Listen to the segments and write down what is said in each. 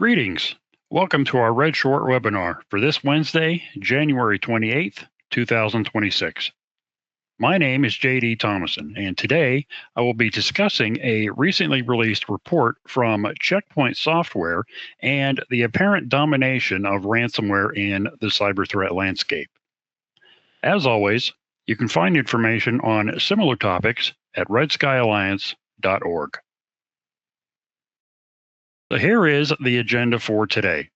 Greetings. Welcome to our REDSHORT webinar for this Wednesday, January 28th, 2026. My name is J.D. Thomason, and today I will be discussing a recently released report from Checkpoint Software and the apparent domination of ransomware in the cyber threat landscape. As always, you can find information on similar topics at redskyalliance.org. So here is the agenda for today.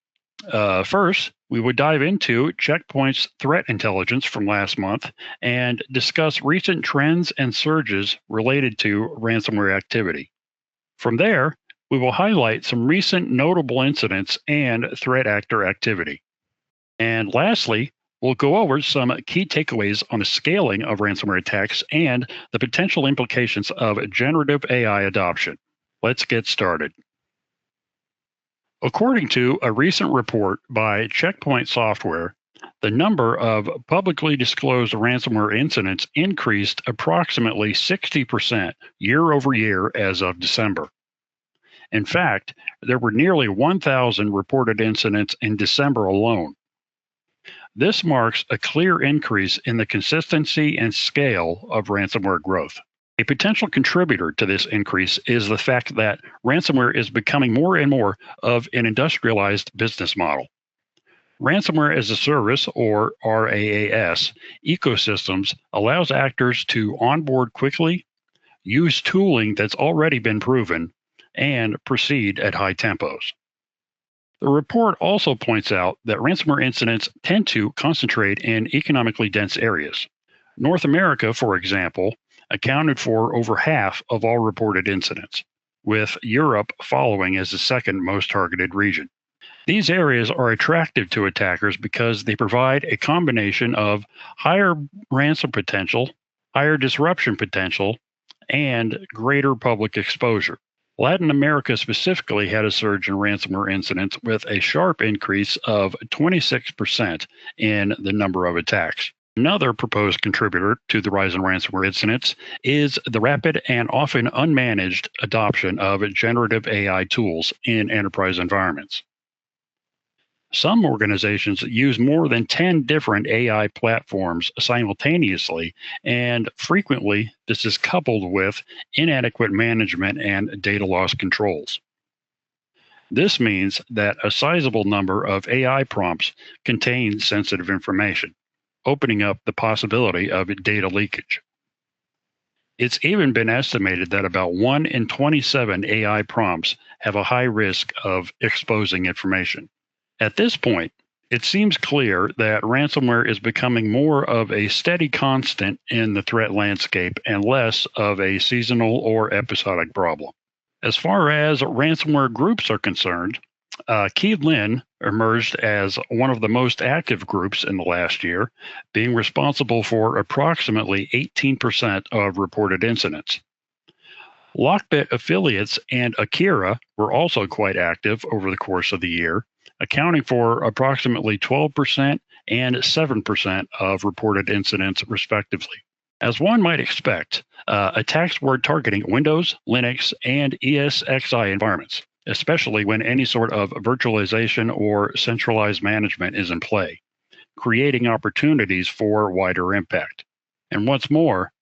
First, we would dive into Checkpoint's threat intelligence from last month and discuss recent trends and surges related to ransomware activity. From there, we will highlight some recent notable incidents and threat actor activity. And lastly, we'll go over some key takeaways on the scaling of ransomware attacks and the potential implications of generative AI adoption. Let's get started. According to a recent report by Checkpoint Software, the number of publicly disclosed ransomware incidents increased approximately 60% year over year as of December. In fact, there were nearly 1,000 reported incidents in December alone. This marks a clear increase in the consistency and scale of ransomware growth. A potential contributor to this increase is the fact that ransomware is becoming more and more of an industrialized business model. Ransomware as a service, or RAAS, ecosystems allows actors to onboard quickly, use tooling that's already been proven, and proceed at high tempos. The report also points out that ransomware incidents tend to concentrate in economically dense areas. North America, for example, accounted for over half of all reported incidents, with Europe following as the second most targeted region. These areas are attractive to attackers because they provide a combination of higher ransom potential, higher disruption potential, and greater public exposure. Latin America specifically had a surge in ransomware incidents with a sharp increase of 26% in the number of attacks. Another proposed contributor to the rise in ransomware incidents is the rapid and often unmanaged adoption of generative AI tools in enterprise environments. Some organizations use more than 10 different AI platforms simultaneously, and frequently this is coupled with inadequate management and data loss controls. This means that a sizable number of AI prompts contain sensitive information, opening up the possibility of data leakage. It's even been estimated that about 1 in 27 AI prompts have a high risk of exposing information. At this point, it seems clear that ransomware is becoming more of a steady constant in the threat landscape and less of a seasonal or episodic problem. As far as ransomware groups are concerned, Key-Lin emerged as one of the most active groups in the last year, being responsible for approximately 18% of reported incidents. Lockbit affiliates and Akira were also quite active over the course of the year, accounting for approximately 12% and 7% of reported incidents, respectively. As one might expect, attacks were targeting Windows, Linux, and ESXi environments, especially when any sort of virtualization or centralized management is in play, creating opportunities for wider impact. And what's more,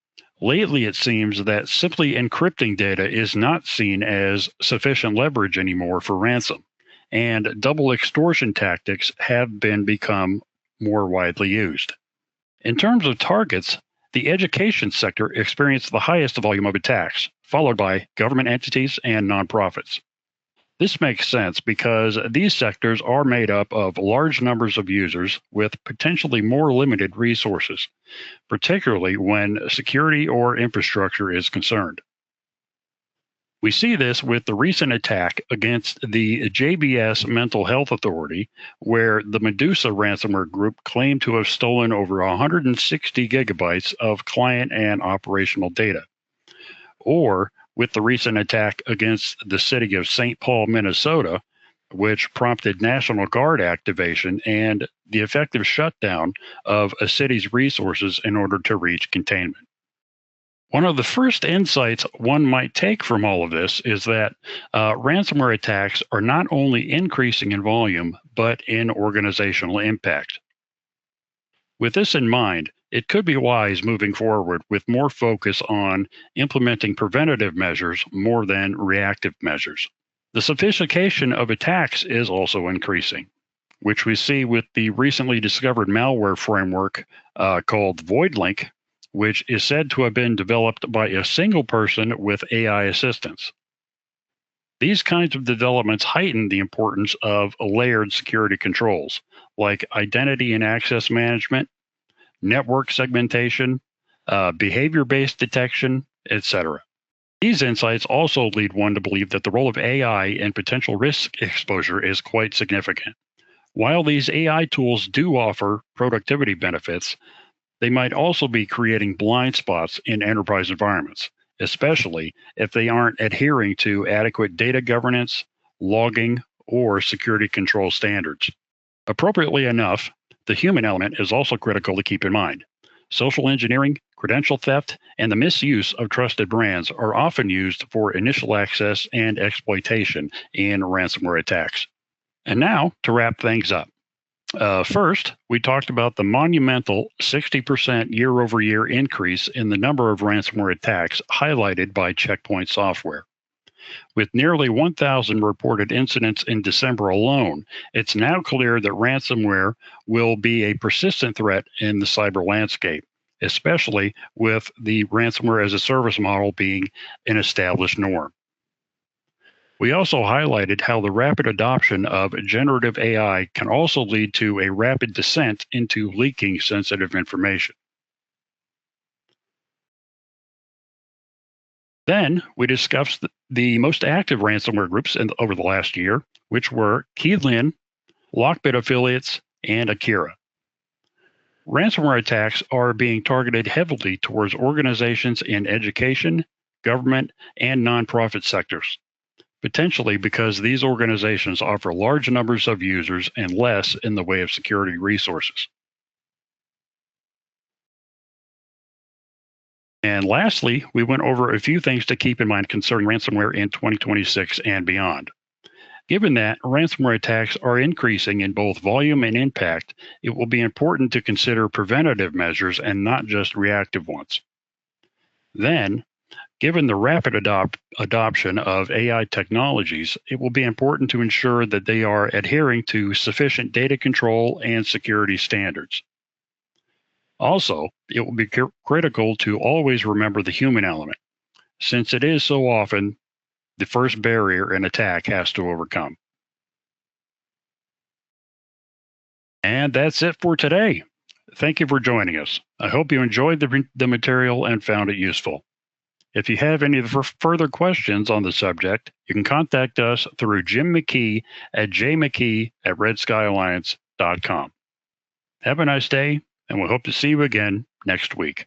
lately it seems that simply encrypting data is not seen as sufficient leverage anymore for ransom, and double extortion tactics have become more widely used. In terms of targets, the education sector experienced the highest volume of attacks, followed by government entities and nonprofits. This makes sense because these sectors are made up of large numbers of users with potentially more limited resources, particularly when security or infrastructure is concerned. We see this with the recent attack against the JBS Mental Health Authority, where the Medusa ransomware group claimed to have stolen over 160 gigabytes of client and operational data, or with the recent attack against the city of St. Paul, Minnesota, which prompted National Guard activation and the effective shutdown of a city's resources in order to reach containment. One of the first insights one might take from all of this is that ransomware attacks are not only increasing in volume, but in organizational impact. With this in mind, it could be wise moving forward with more focus on implementing preventative measures more than reactive measures. The sophistication of attacks is also increasing, which we see with the recently discovered malware framework called VoidLink, which is said to have been developed by a single person with AI assistance. These kinds of developments heighten the importance of layered security controls, like identity and access management, network segmentation, behavior based detection, etc. These insights also lead one to believe that the role of AI in potential risk exposure is quite significant. While these AI tools do offer productivity benefits, they might also be creating blind spots in enterprise environments, especially if they aren't adhering to adequate data governance, logging, or security control standards. Appropriately enough, the human element is also critical to keep in mind. Social engineering, credential theft, and the misuse of trusted brands are often used for initial access and exploitation in ransomware attacks. And now, to wrap things up. First, we talked about the monumental 60% year over year increase in the number of ransomware attacks highlighted by Checkpoint Software. With nearly 1,000 reported incidents in December alone, it's now clear that ransomware will be a persistent threat in the cyber landscape, especially with the ransomware as a service model being an established norm. We also highlighted how the rapid adoption of generative AI can also lead to a rapid descent into leaking sensitive information. Then we discussed the most active ransomware groups over the last year, which were Keylin, Lockbit Affiliates, and Akira. Ransomware attacks are being targeted heavily towards organizations in education, government, and nonprofit sectors, potentially because these organizations offer large numbers of users and less in the way of security resources. And lastly, we went over a few things to keep in mind concerning ransomware in 2026 and beyond. Given that ransomware attacks are increasing in both volume and impact, it will be important to consider preventative measures and not just reactive ones. Then, given the rapid adoption of AI technologies, it will be important to ensure that they are adhering to sufficient data control and security standards. Also, it will be critical to always remember the human element, since it is so often the first barrier an attack has to overcome. And that's it for today. Thank you for joining us. I hope you enjoyed the material and found it useful. If you have any further questions on the subject, you can contact us through Jim McKee at jmckee@redskyalliance.com. Have a nice day, and we hope to see you again next week.